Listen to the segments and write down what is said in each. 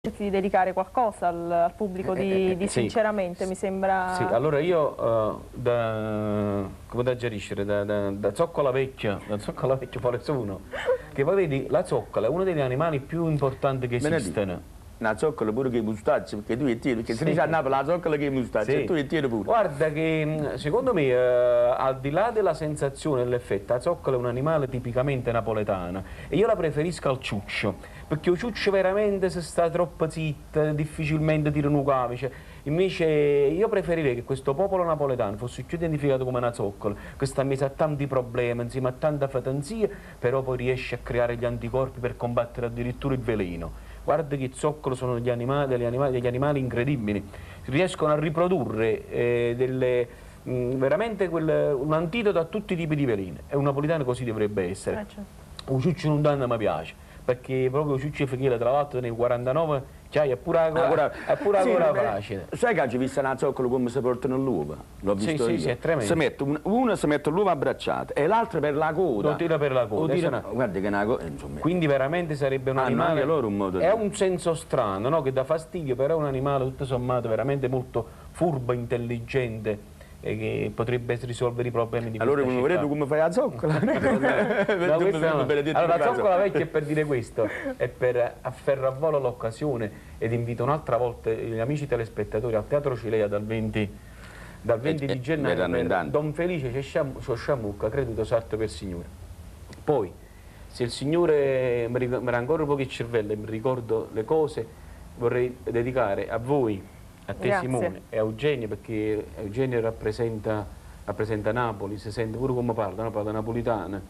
di dedicare qualcosa al pubblico di sì, Sinceramente, mi sembra... Sì, allora io, come da geriscere, da zoccola vecchia quale sono, che poi vedi, la zoccola è uno degli animali più importanti che esistono. Una zoccola pure che i mustacci, perché tu e tieni, perché si dice a Napoli la zoccola che i mustacci, e tu e tieni pure. Guarda che secondo me, al di là della sensazione e dell'effetto, la zoccola è un animale tipicamente napoletano e io la preferisco al ciuccio, perché il ciuccio veramente se sta troppo zitto, difficilmente tira un camice. Invece io preferirei che questo popolo napoletano fosse più identificato come una zoccola, che sta messa a tanti problemi, insieme a tanta fatanzia, però poi riesce a creare gli anticorpi per combattere addirittura il veleno. Guarda che i zoccoli sono degli animali incredibili, riescono a riprodurre veramente un antidoto a tutti i tipi di veleni, e un napoletano così dovrebbe essere. Un ciuccio non danno mi piace, perché proprio il ciuccio fechile tra l'altro nel 49 è pure ancora facile. Sai che oggi ho visto una zoccola come si portano l'uva? L'ho visto io. Sì, è tremendo. Una si mette l'uva abbracciata e l'altra per la coda. Lo tira per la coda. Guarda che una coda, insomma. Quindi veramente sarebbe un animale, è un senso strano, no? Che dà fastidio, però è un animale tutto sommato veramente molto furbo, intelligente, e che potrebbe risolvere i problemi di allora questa città. Allora come fai la zoccola? Allora la zoccola vecchia è per dire questo, è per afferrare a volo l'occasione, ed invito un'altra volta gli amici telespettatori al Teatro Cilea dal 20 di gennaio per Don Felice Sciasciamucca, creduto sarto per Signore. Poi, se il Signore mi dà ancora un po' di cervello e mi ricordo le cose, vorrei dedicare a voi, a te Simone e a Eugenio, perché Eugenio rappresenta Napoli, si sente pure come parla napolitana,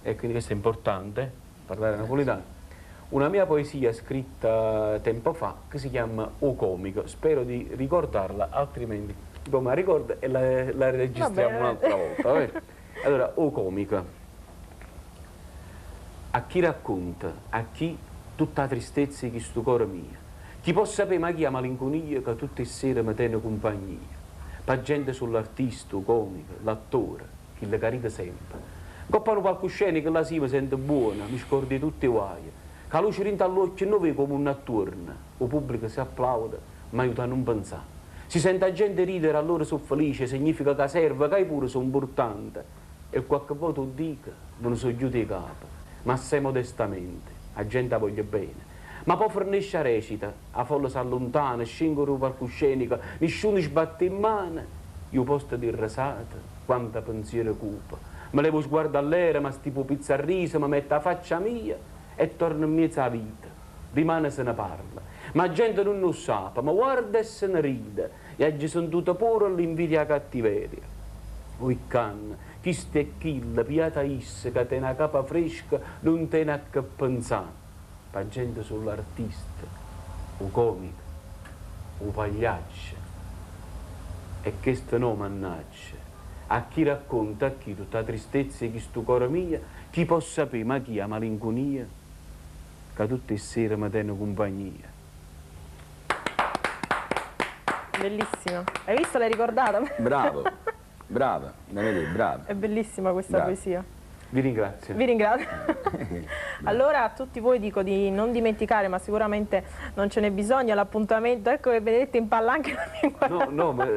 e quindi questo è importante, parlare napolitano. Una mia poesia scritta tempo fa che si chiama O Comico, spero di ricordarla, altrimenti come la ricordo e la registriamo un'altra volta. Allora, O Comico. A chi racconta, a chi tutta la tristezza di sto cuore mio, chi può sapere ma chi ha malinconia che tutte le sere mi tiene compagnia, pa gente sull'artista, comico, l'attore, chi le carita sempre. Coppano palcoscenico che la si mi sente buona, mi scordi tutti i guai, che la luce rinta all'occhio non vede come un attorno, il pubblico si applaude, ma aiuta a non pensare. Si sente la gente ridere, allora sono felice, significa che serve, che pure sono importante. E qualche volta dico, non so giù di capo, ma sei modestamente, la gente la voglio bene. Ma poi fornisce la recita, la folla si allontana, scingono il palcoscenico, nessuno sbatte in mano. Io posso dire rasata, quanta pensiero cupa. Me levo sguardo all'era, ma tipo pizza a riso, mi metto la faccia mia e torno in mezzo alla vita. Rimane se ne parla. Ma la gente non lo sa, ma guarda e se ne ride. E oggi sono tutto pure all'invidia e alla cattiveria. Oi can, chi stai kill, piata is, che te una capa fresca, non te ne a che pensare. La gente sull'artista, o comico, o pagliaccio, e questo no mannaggia, a chi racconta, a chi tutta la tristezza di sto cuore mia, chi può sapere ma chi ha malinconia, che tutte le sere mi tiene compagnia. Bellissima, hai visto, l'hai ricordata? Bravo, brava, brava. È bellissima questa poesia. Vi ringrazio. Vi ringrazio. Allora a tutti voi dico di non dimenticare, ma sicuramente non ce n'è bisogno, l'appuntamento, ecco che Benedetta impalla anche la mia guarda. No, ma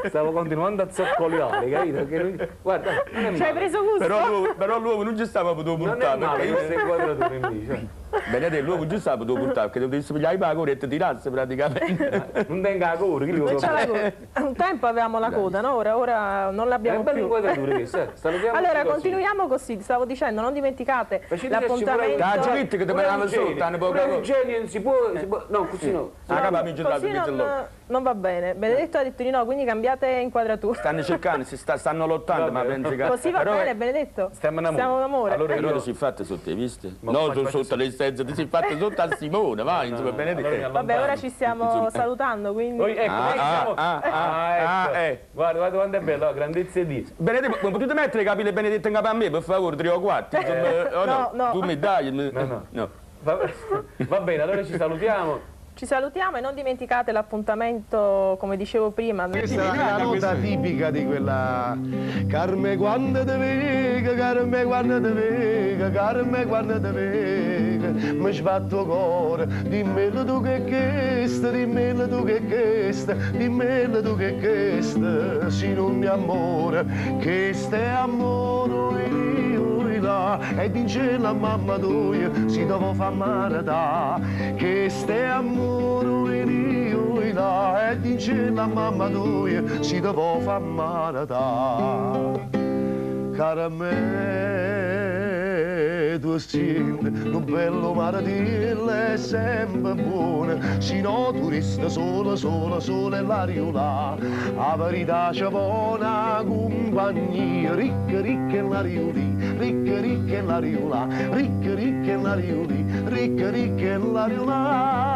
stavo continuando a zoccoliare, capito? Che non... Guarda, non è ci hai preso gusto? Però l'uovo non ci stava potuto portare. Non è male, questa inquadratura invece. Benedetta, l'uovo giusto stava potuto portare, perché dovevi pigliare la coda e ti tirasse praticamente. Non tenga la coda, che non c'è la coda. Un tempo avevamo la coda, no? Ora non l'abbiamo più. Allora continuiamo così, stavo dicendo, non dimenticate l'appuntamento. Che ti parlavamo sotto, hanno poco. Eugenio non si può, no, così no. Non va bene. Benedetto ha detto di no, quindi cambiate inquadratura. Stanno cercando, stanno lottando, ma pensi che... Così va bene, Benedetto? Stiamo in amore. Allora si è fatta sotto, hai visto? No, sotto le senza, ti sei fatta sotto a Simone, vai, insomma, Benedetto. Vabbè, ora ci stiamo salutando, quindi... Guarda quanto è bello, grandezza di... Benedetto, non potete mettere i capelli Benedetto in capo a me, per favore, 3 o 4? No. Tu mi dai? No. Va bene, allora ci salutiamo. Ci salutiamo e non dimenticate l'appuntamento, come dicevo prima. Questa è la nota tipica di quella Carme quando te vega, Carme quando te vega, Carme quando te vega, mi sbatto cuore, dimmelo tu che questa, dimmelo tu che questa, dimmelo tu che questa, se non è amore, che è amore, là, e dice la mamma tua, si dopo fa marità, che è amore, là, e dice la mamma tua, si dopo fa marità. Cara me, tu senti, un bello maradillo è sempre buono, se no tu resta sola, sola, sola e l'aria là. La verità c'è buona compagnia, ricca, ricca e l'aria lì, ricca, ricca e l'aria là, ricca, ricca e l'aria lì, ricca, ricca e l'aria là.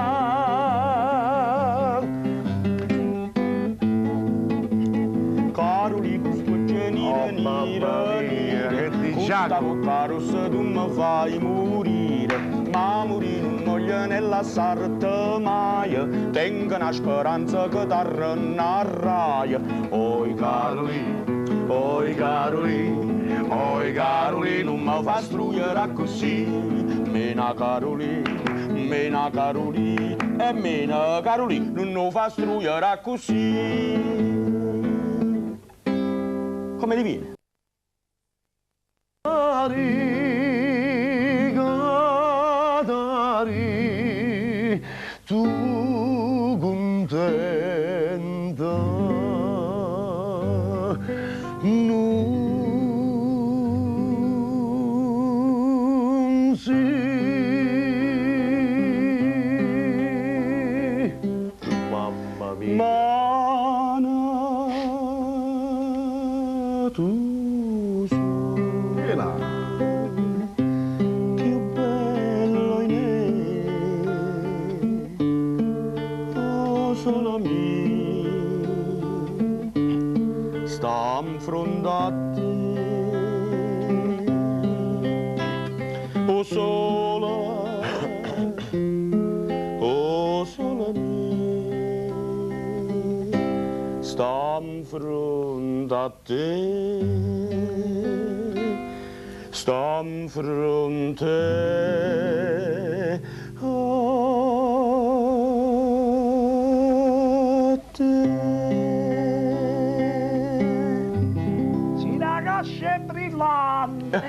Mamma mia, che diciamo? Caro se tu mi fai morire, ma morire non gliene lasciarte mai, tengo una speranza che t'arrenarrai. Oi Carolina, oi Carolina, oi Carolina, non mi fa strugliere così. Mena Carolina, mena Carolina, e mena Carolina, non mi fa strugliere così. Come ti viene? Catari, tu contenta, non si. Mamma mia. Mana, tu sei più bello in me, oh solo mio, sta in fronte a te, oh solo, oh solo mio, sta in fronte a te. Sta in fronte a te. Si la cascia è brillante.